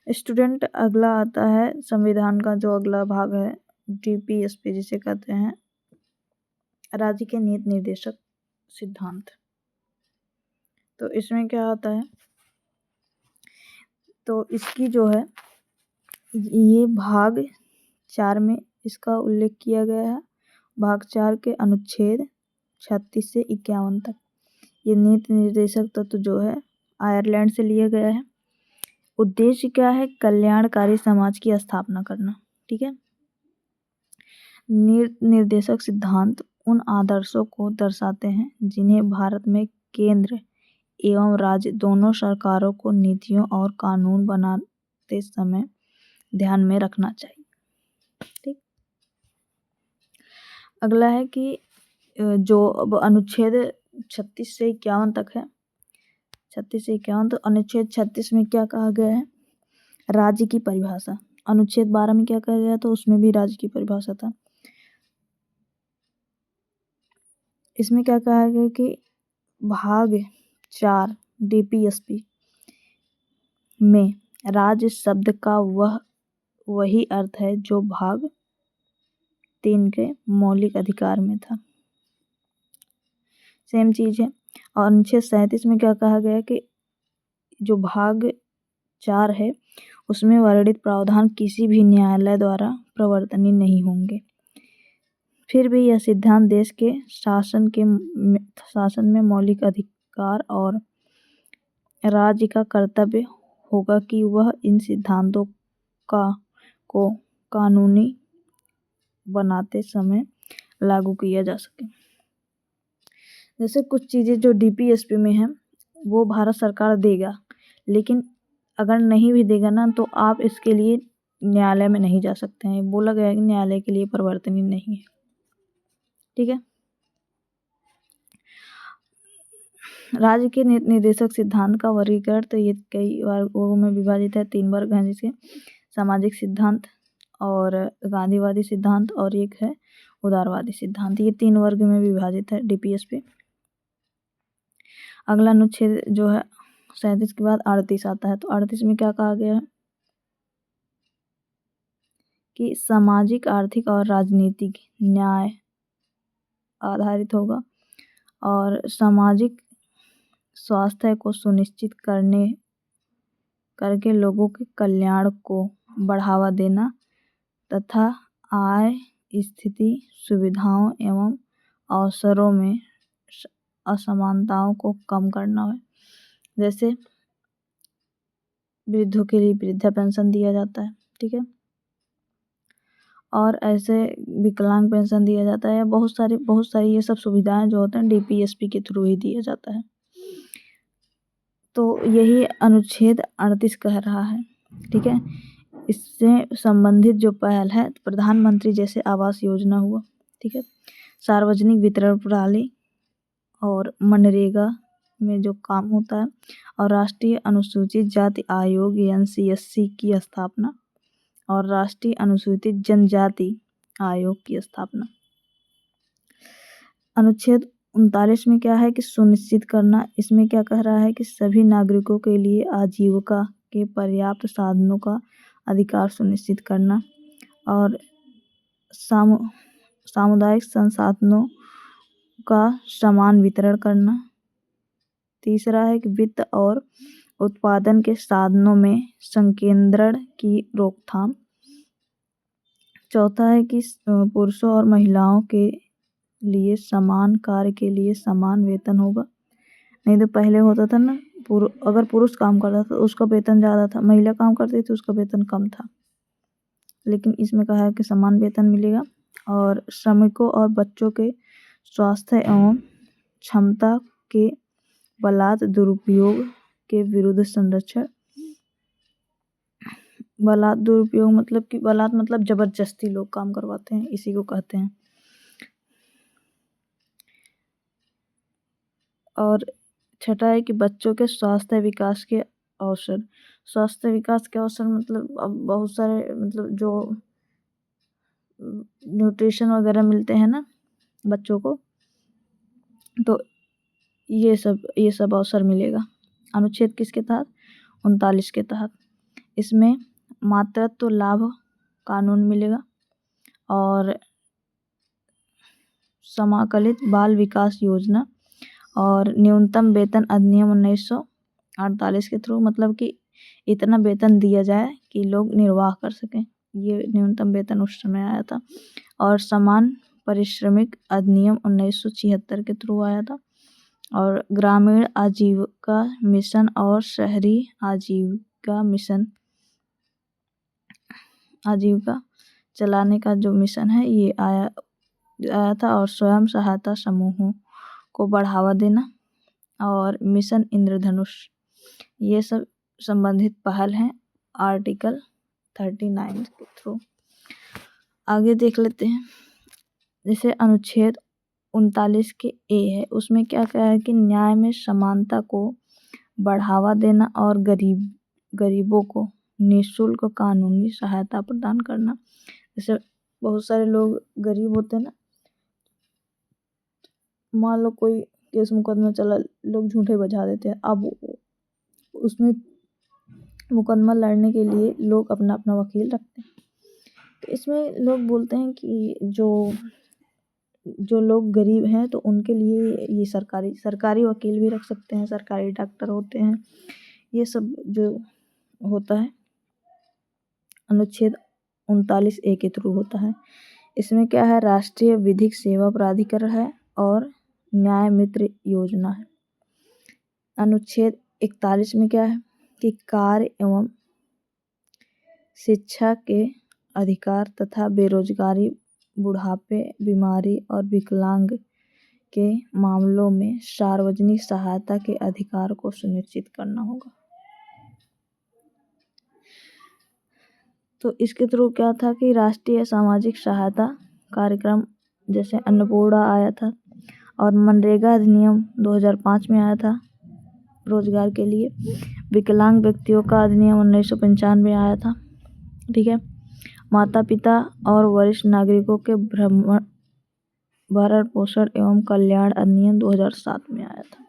Student, अगला आता है संविधान का जो अगला भाग है, DPSP जिसे कहते हैं, राज्य के नीति निर्देशक सिद्धांत। तो इसमें क्या होता है, तो इसकी जो है ये भाग 4 में इसका उल्लेख किया गया है। भाग 4 के अनुच्छेद 36 से 51 तक ये नीति निर्देशक तत्व जो है आयरलैंड से लिया गया है। उद्देश्य क्या है? कल्याणकारी समाज की स्थापना करना। ठीक है। निर्देशक सिद्धांत उन आदर्शों को दर्शाते हैं जिन्हें भारत में केंद्र एवं राज्य दोनों सरकारों को नीतियों और कानून बनाते समय ध्यान में रखना चाहिए। ठीक। अगला है कि जो अब अनुच्छेद 36 से 51 तक है, 36 से 51। तो अनुच्छेद 36 में क्या कहा गया है? राज्य की परिभाषा। अनुच्छेद 12 में क्या कहा गया? तो उसमें भी राज्य की परिभाषा था। इसमें क्या कहा गया कि भाग 4 DPSP में राज्य शब्द का वही अर्थ है जो भाग 3 के मौलिक अधिकार में था। सेम चीज है। और अनुच्छेद 37 में क्या कहा गया कि जो भाग 4 है उसमें वर्णित प्रावधान किसी भी न्यायालय द्वारा प्रवर्तनीय नहीं होंगे। फिर भी यह सिद्धांत देश के शासन में मौलिक अधिकार और राज्य का कर्तव्य होगा कि वह इन सिद्धांतों को कानूनी बनाते समय लागू किया जा सके। जैसे कुछ चीज़ें जो DPSP में हैं वो भारत सरकार देगा, लेकिन अगर नहीं भी देगा ना तो आप इसके लिए न्यायालय में नहीं जा सकते हैं। बोला गया है कि न्यायालय के लिए परिवर्तनीय नहीं है। ठीक है। राज्य के निर्देशक सिद्धांत का वर्गीकरण तो ये कई वर्गों में विभाजित है। 3 वर्ग हैं जिसके सामाजिक सिद्धांत और गांधीवादी सिद्धांत और एक है उदारवादी सिद्धांत। ये 3 वर्ग में विभाजित है DPSP। अगला अनुच्छेद जो है 37 के बाद 38 आता है। तो 38 में क्या कहा गया है कि सामाजिक, आर्थिक और राजनीतिक न्याय आधारित होगा और सामाजिक स्वास्थ्य को सुनिश्चित करके लोगों के कल्याण को बढ़ावा देना तथा आय, स्थिति, सुविधाओं एवं अवसरों में असमानताओं को कम करना है। जैसे वृद्धों के लिए वृद्धा पेंशन दिया जाता है। ठीक है। और ऐसे विकलांग पेंशन दिया जाता है। बहुत सारी ये सब सुविधाएं जो होते हैं DPSP के थ्रू ही दिया जाता है। तो यही अनुच्छेद 38 कह रहा है। ठीक है। इससे संबंधित जो पहल है प्रधानमंत्री जैसे आवास योजना हुआ। ठीक है। सार्वजनिक वितरण प्रणाली और मनरेगा में जो काम होता है और राष्ट्रीय अनुसूचित जाति आयोग NCSC की स्थापना और राष्ट्रीय अनुसूचित जनजाति आयोग की स्थापना। अनुच्छेद 39 में क्या है कि सुनिश्चित करना। इसमें क्या कह रहा है कि सभी नागरिकों के लिए आजीविका के पर्याप्त साधनों का अधिकार सुनिश्चित करना और सामुदायिक संसाधनों का समान वितरण करना। तीसरा है कि वित्त और उत्पादन के साधनों में संकेंद्रण की रोकथाम। चौथा है कि पुरुषों और महिलाओं के लिए समान कार्य के लिए समान वेतन होगा। नहीं तो पहले होता था ना, अगर पुरुष काम करता था तो उसका वेतन ज़्यादा था, महिला काम करती थी तो उसका वेतन कम था। लेकिन इसमें कहा है कि समान वेतन मिलेगा। और श्रमिकों और बच्चों के स्वास्थ्य एवं क्षमता के बलात् दुरुपयोग के विरुद्ध संरक्षण। बलात् दुरुपयोग मतलब कि बलात् मतलब जबरदस्ती लोग काम करवाते हैं, इसी को कहते हैं। और छठा है कि बच्चों के स्वास्थ्य विकास के अवसर। स्वास्थ्य विकास के अवसर मतलब अब बहुत सारे मतलब जो न्यूट्रिशन वगैरह मिलते हैं ना बच्चों को, तो ये सब अवसर मिलेगा। अनुच्छेद किसके तहत? 39 के तहत। इसमें मातृत्व लाभ कानून मिलेगा और समाकलित बाल विकास योजना और न्यूनतम वेतन अधिनियम 1948 के थ्रू, मतलब कि इतना वेतन दिया जाए कि लोग निर्वाह कर सकें, ये न्यूनतम वेतन उस समय आया था। और समान पारिश्रमिक अधिनियम 1976 के थ्रू आया था। और ग्रामीण आजीविका मिशन और शहरी आजीविका चलाने का जो मिशन है ये आया था। और स्वयं सहायता समूहों को बढ़ावा देना और मिशन इंद्रधनुष, ये सब संबंधित पहल हैं आर्टिकल 39 के थ्रू। आगे देख लेते हैं, जैसे अनुच्छेद 39 के ए है, उसमें क्या कहा है कि न्याय में समानता को बढ़ावा देना और गरीबों को निःशुल्क कानूनी सहायता प्रदान करना। जैसे बहुत सारे लोग गरीब होते हैं ना, मान लो कोई केस मुकदमा चला, लोग झूठे बजा देते हैं, अब उसमें मुकदमा लड़ने के लिए लोग अपना अपना वकील रखते हैं। तो इसमें लोग बोलते हैं कि जो लोग गरीब हैं तो उनके लिए ये सरकारी वकील भी रख सकते हैं, सरकारी डॉक्टर होते हैं, ये सब जो होता है अनुच्छेद 39 ए के थ्रू होता है। इसमें क्या है, राष्ट्रीय विधिक सेवा प्राधिकरण है और न्याय मित्र योजना है। अनुच्छेद 41 में क्या है कि कार्य एवं शिक्षा के अधिकार तथा बेरोजगारी, बुढ़ापे, बीमारी और विकलांग के मामलों में सार्वजनिक सहायता के अधिकार को सुनिश्चित करना होगा। तो इसके थ्रू क्या था कि राष्ट्रीय सामाजिक सहायता कार्यक्रम जैसे अन्नपूर्णा आया था और मनरेगा अधिनियम 2005 में आया था रोजगार के लिए। विकलांग व्यक्तियों का अधिनियम 1995 में आया था, ठीक है। माता पिता और वरिष्ठ नागरिकों के भरण पोषण एवं कल्याण अधिनियम 2007 में आया था।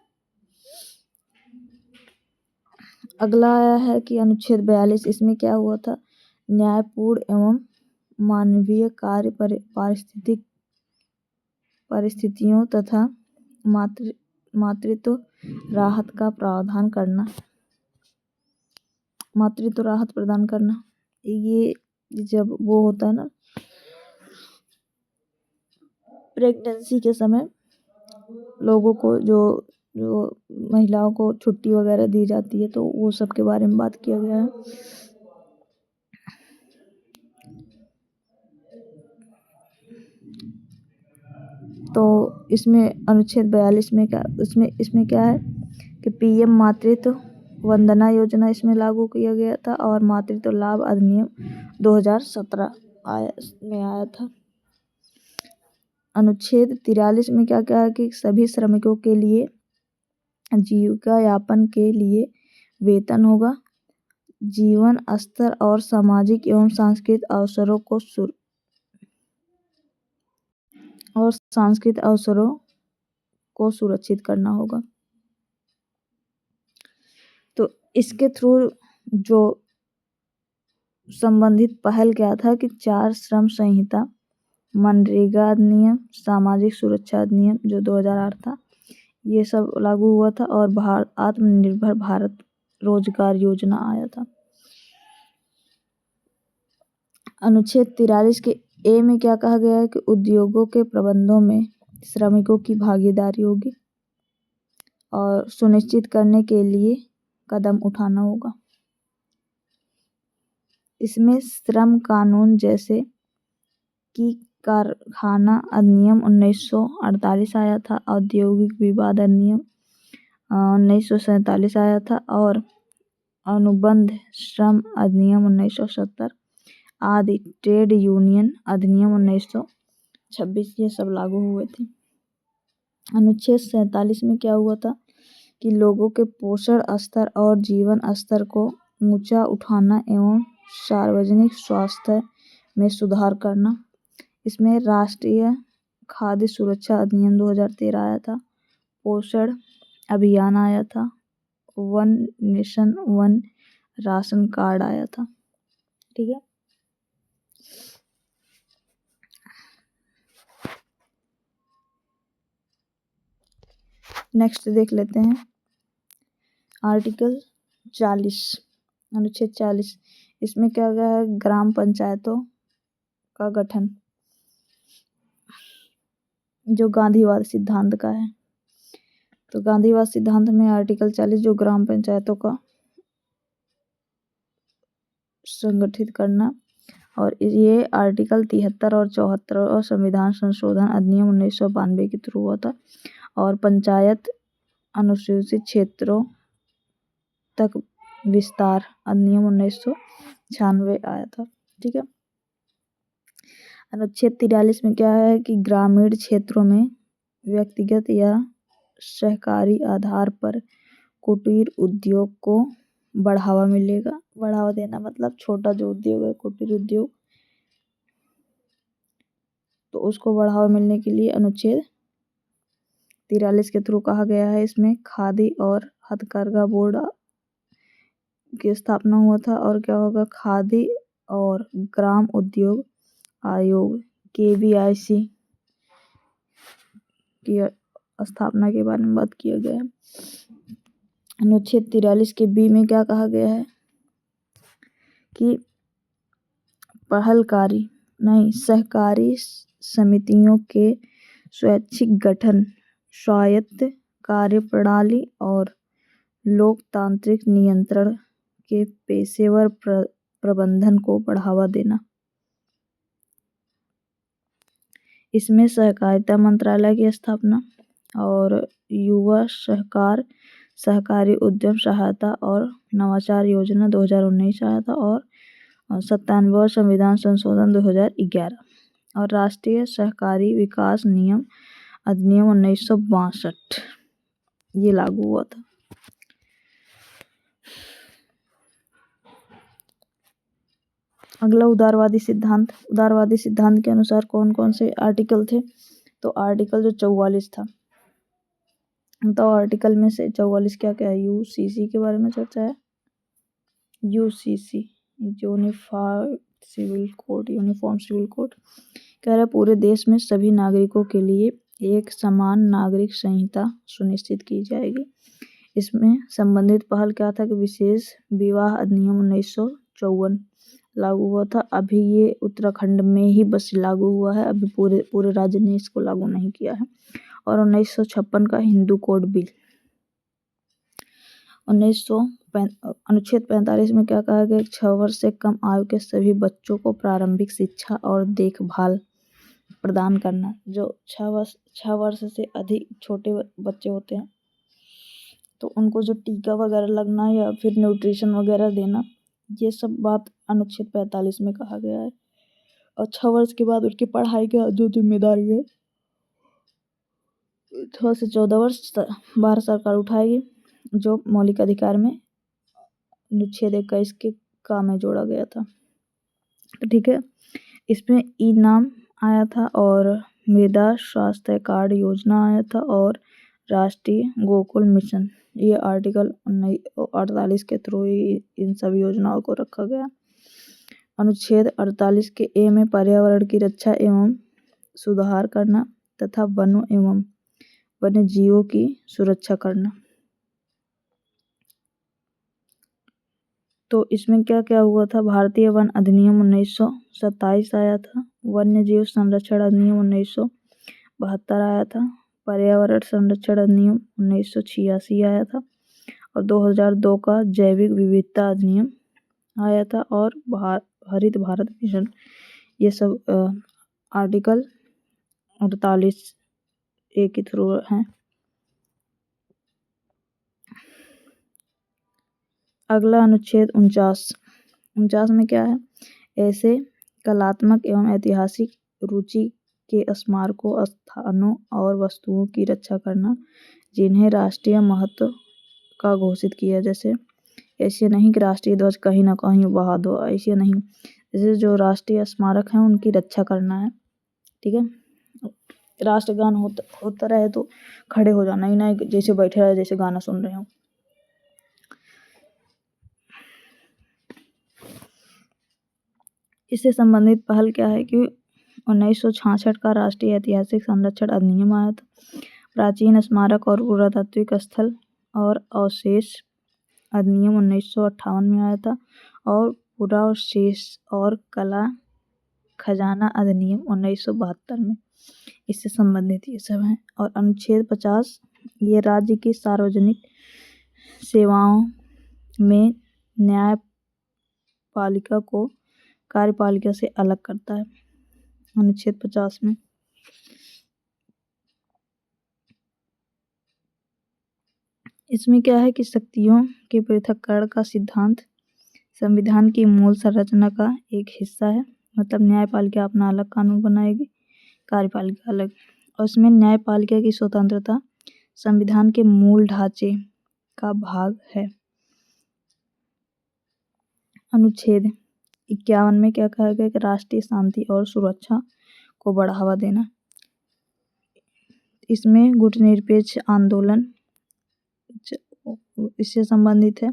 अगला आया है कि अनुच्छेद 42, इसमें क्या हुआ था, न्यायपूर्ण एवं मानवीय कार्य परिस्थितियों तथा मातृत्व राहत प्रदान करना। ये जब वो होता है ना, प्रेगनेंसी के समय लोगों को जो महिलाओं को छुट्टी वगैरह दी जाती है, तो वो सब के बारे में बात किया गया है। तो इसमें अनुच्छेद 42 में क्या, इसमें क्या है कि पीएम मातृत्व वंदना योजना इसमें लागू किया गया था और मातृत्व लाभ अधिनियम 2017 में आया था। अनुच्छेद 43 में क्या कहा है कि सभी श्रमिकों के लिए जीविका यापन के लिए वेतन होगा, जीवन स्तर और सामाजिक एवं सांस्कृतिक अवसरों को सुरक्षित करना होगा। तो इसके थ्रू जो संबंधित पहल क्या था कि 4 श्रम संहिता, मनरेगा अधिनियम, सामाजिक सुरक्षा अधिनियम जो 2008 था, ये सब लागू हुआ था और आत्मनिर्भर भारत रोजगार योजना आया था। अनुच्छेद 43 के ए में क्या कहा गया है कि उद्योगों के प्रबंधों में श्रमिकों की भागीदारी होगी और सुनिश्चित करने के लिए कदम उठाना होगा। इसमें श्रम कानून जैसे कि कारखाना अधिनियम 1948 आया था, औद्योगिक विवाद अधिनियम 1947 आया था और अनुबंध श्रम अधिनियम 1970 आदि, ट्रेड यूनियन अधिनियम 1926, ये सब लागू हुए थे। अनुच्छेद 47 में क्या हुआ था कि लोगों के पोषण स्तर और जीवन स्तर को ऊंचा उठाना एवं सार्वजनिक स्वास्थ्य में सुधार करना। इसमें राष्ट्रीय खाद्य सुरक्षा अधिनियम 2013 आया था, पोषण अभियान आया था, one nation one ration card आया था। ठीक है। नेक्स्ट देख लेते हैं आर्टिकल 40, अनुच्छेद 40। इसमें क्या गया है, ग्राम पंचायतों का गठन, जो गांधीवाद सिद्धांत का है। तो गांधीवाद सिद्धांत में आर्टिकल 40 जो ग्राम पंचायतों का संगठित करना, और ये आर्टिकल 73 और 74 और संविधान संशोधन अधिनियम 1992 के थ्रू हुआ था। और पंचायत अनुसूचित क्षेत्रों तक विस्तार अधिनियम 1996 आया था। ठीक है। अनुच्छेद 43 में क्या है कि ग्रामीण क्षेत्रों में व्यक्तिगत या सहकारी आधार पर कुटीर उद्योग को बढ़ावा मिलेगा। बढ़ावा देना मतलब छोटा जो उद्योग है, कुटीर उद्योग, तो उसको बढ़ावा मिलने के लिए अनुच्छेद 43 के थ्रू कहा गया है। इसमें खादी और हथकरघा बोर्ड की स्थापना हुआ था। और क्या होगा, खादी और ग्राम उद्योग आयोग KVIC की स्थापना के बारे में बात किया गया है। अनुच्छेद 43 के बी में क्या कहा गया है कि सहकारी समितियों के स्वैच्छिक गठन, स्वायत्त कार्यप्रणाली और लोकतांत्रिक नियंत्रण के पेशेवर प्रबंधन को बढ़ावा देना। इसमें सहकारिता मंत्रालय की स्थापना और युवा सहकार, सहकारी उद्यम सहायता और नवाचार योजना 2019 आया था, और 97वां संविधान संशोधन 2011 और राष्ट्रीय सहकारी विकास नियम अधिनियम 1962 ये लागू हुआ था। अगला उदारवादी सिद्धांत। उदारवादी सिद्धांत के अनुसार कौन कौन से आर्टिकल थे, तो आर्टिकल जो 44 था, तो आर्टिकल में से 44 क्या क्या है, UCC के बारे में चर्चा है। UCC unified civil code, uniform civil code कह रहा है पूरे देश में सभी नागरिकों के लिए एक समान नागरिक संहिता सुनिश्चित की जाएगी। इसमें संबंधित पहल क्या था कि विशेष विवाह अधिनियम 1954 लागू हुआ था। अभी ये उत्तराखंड में ही बस लागू हुआ है, अभी पूरे राज्य ने इसको लागू नहीं किया है। और 1956 का हिंदू कोड बिल। अनुच्छेद 45 में क्या कहा गया, 6 वर्ष से कम आयु के सभी बच्चों को प्रारंभिक शिक्षा और देखभाल प्रदान करना। जो 6 वर्ष से अधिक छोटे बच्चे होते हैं तो उनको जो टीका वगैरह लगना या फिर न्यूट्रिशन वगैरह देना, ये सब बात अनुच्छेद 45 में कहा गया है। और 6 वर्ष के बाद उनकी पढ़ाई की जो जिम्मेदारी है 6 से 14 वर्ष भारत सरकार उठाएगी, जो मौलिक अधिकार में अनुच्छेद 21 के काम में जोड़ा गया था। ठीक है। इसमें ई-नाम आया था और मृदा स्वास्थ्य कार्ड योजना आया था और राष्ट्रीय गोकुल मिशन, ये आर्टिकल 48 के थ्रू ही इन सब योजनाओं को रखा गया। अनुच्छेद 48 के ए में पर्यावरण की रक्षा एवं सुधार करना तथा वनों एवं वन्य जीवों की सुरक्षा करना। तो इसमें क्या क्या हुआ था, भारतीय वन अधिनियम 1927 आया था, वन्य जीव संरक्षण अधिनियम 1972 आया था, पर्यावरण संरक्षण अधिनियम 1986 आया था, और 2002 का जैविक विविधता अधिनियम आया था, और हरित भारत मिशन, ये सब आर्टिकल 48A के थ्रू हैं। अगला अनुच्छेद 49 में क्या है, ऐसे कलात्मक एवं ऐतिहासिक रुचि के स्मारकों, स्थानों और वस्तुओं की रक्षा करना जिन्हें राष्ट्रीय महत्व का घोषित किया। जैसे ऐसे नहीं कि राष्ट्रीय ध्वज कहीं ना कहीं बहा दो, ऐसे नहीं, जैसे जो राष्ट्रीय स्मारक हैं उनकी रक्षा करना है। ठीक है। राष्ट्रगान होता रहे तो खड़े हो जाना ही, नहीं जैसे बैठे रहे जैसे गाना सुन रहे हो। इससे संबंधित पहल क्या है कि 1966 का राष्ट्रीय ऐतिहासिक संरक्षण अधिनियम आया था। प्राचीन स्मारक और पुरातात्विक स्थल और अवशेष अधिनियम 1958 में आया था। और पुरावशेष और कला खजाना अधिनियम 1972 में, इससे संबंधित ये सब हैं। और अनुच्छेद 50 ये राज्य की सार्वजनिक सेवाओं में न्यायपालिका को कार्यपालिका से अलग करता है, अनुच्छेद 50 में। इसमें क्या है कि शक्तियों के पृथक्करण का सिद्धांत संविधान की मूल संरचना का एक हिस्सा है। मतलब न्यायपालिका अपना अलग कानून बनाएगी, कार्यपालिका अलग। और इसमें न्यायपालिका की स्वतंत्रता संविधान के मूल ढांचे का भाग है। अनुच्छेद 51 में क्या कहा गया कि राष्ट्रीय शांति और सुरक्षा को बढ़ावा देना। इसमें गुटनिरपेक्ष आंदोलन इससे संबंधित है।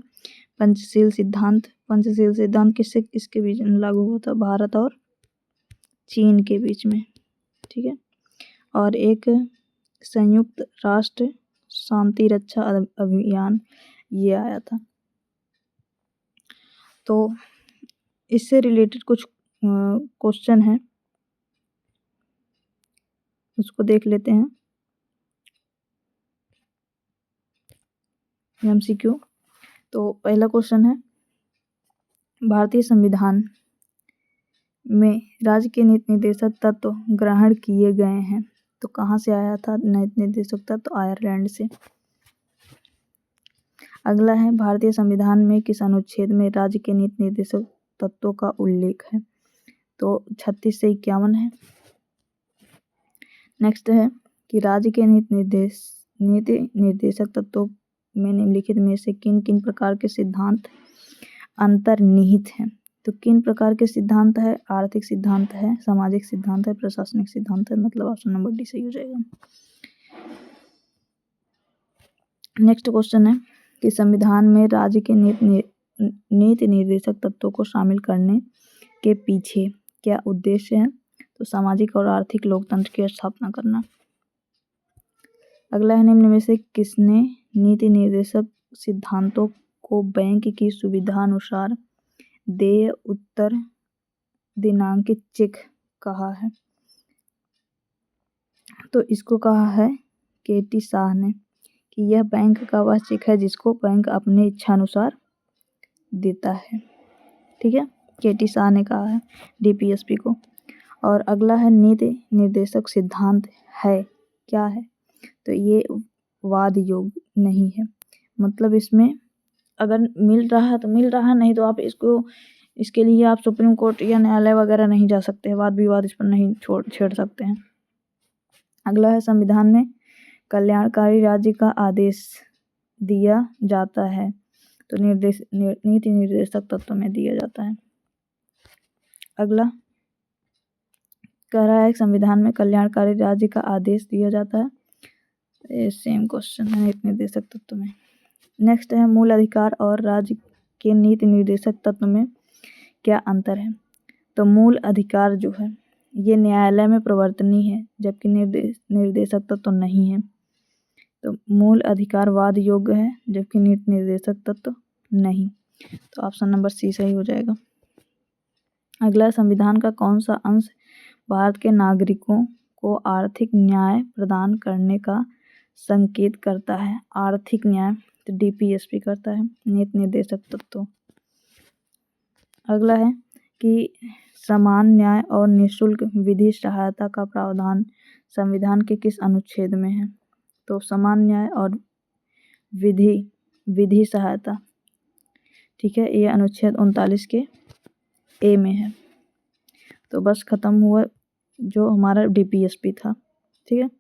पंचशील सिद्धांत किससे इसके बीच में लागू हुआ था? भारत और चीन के बीच में, ठीक है। और एक संयुक्त राष्ट्र शांति रक्षा अभियान ये आया था। तो इससे रिलेटेड कुछ क्वेश्चन है, उसको देख लेते हैं। MCQ। तो पहला क्वेश्चन है, भारतीय संविधान में राज्य के नीति निर्देशक तत्व ग्रहण किए गए हैं। तो कहाँ से आया था नीति निर्देशक तत्व? आयरलैंड से। अगला है, भारतीय संविधान में किस अनुच्छेद में राज्य के नीति निर्देशक तत्वों का उल्लेख है? तो 36 से 51 है। नेक्स्ट है कि राज्य के नीति निर्देशक तत्वों में निम्नलिखित में से किन किन प्रकार के सिद्धांत अंतर्निहित हैं? तो किन प्रकार के सिद्धांत है? आर्थिक सिद्धांत है, सामाजिक सिद्धांत है, प्रशासनिक सिद्धांत है। मतलब ऑप्शन नंबर डी सही हो जाएगा। नेक्स्ट क्वेश्चन है कि संविधान में राज्य के नीति निर्देशक तत्वों को शामिल करने के पीछे क्या उद्देश्य है? तो सामाजिक और आर्थिक लोकतंत्र की स्थापना करना। अगला है, निम्न में से किसने नीति निर्देशक सिद्धांतों को बैंक की सुविधानुसार देय उत्तर दिनांकित चेक कहा है? तो इसको कहा है KT शाह ने कि यह बैंक का वह चेक है जिसको बैंक अपने इच्छानुसार देता है, ठीक है। KT शाह ने कहा है DPSP को। और अगला है, नीति निर्देशक सिद्धांत है क्या है? तो ये वाद योग्य नहीं है। मतलब इसमें अगर मिल रहा है तो मिल रहा है, नहीं तो आप इसके लिए आप सुप्रीम कोर्ट या न्यायालय वगैरह नहीं जा सकते, वाद विवाद इस पर नहीं छेड़ सकते हैं। अगला है, संविधान में कल्याणकारी राज्य का आदेश दिया जाता है। तो नीति निर्देशक तत्व में दिया जाता है। अगला कह रहा है संविधान में कल्याणकारी राज्य का आदेश दिया जाता है। ये सेम क्वेश्चन है नीति निर्देशक तत्व में। नेक्स्ट है, मूल अधिकार और राज्य के नीति निर्देशक तत्व में क्या अंतर है? तो मूल अधिकार जो है ये न्यायालय में प्रवर्तनीय है, जबकि निर्देशक तत्व नहीं है। तो मूल अधिकार वाद योग्य है, जबकि नीति निर्देशक तत्व नहीं। तो ऑप्शन नंबर सी सही हो जाएगा। अगला, संविधान का कौन सा अंश भारत के नागरिकों को आर्थिक न्याय प्रदान करने का संकेत करता है? आर्थिक न्याय तो DPSP करता है, नीति निर्देशक तत्व। अगला है कि समान न्याय और निःशुल्क विधि सहायता का प्रावधान संविधान के किस अनुच्छेद में है? तो समान न्याय और विधि सहायता, ठीक है, ये अनुच्छेद 39 के A में है। तो बस खत्म हुआ जो हमारा DPSP था, ठीक है।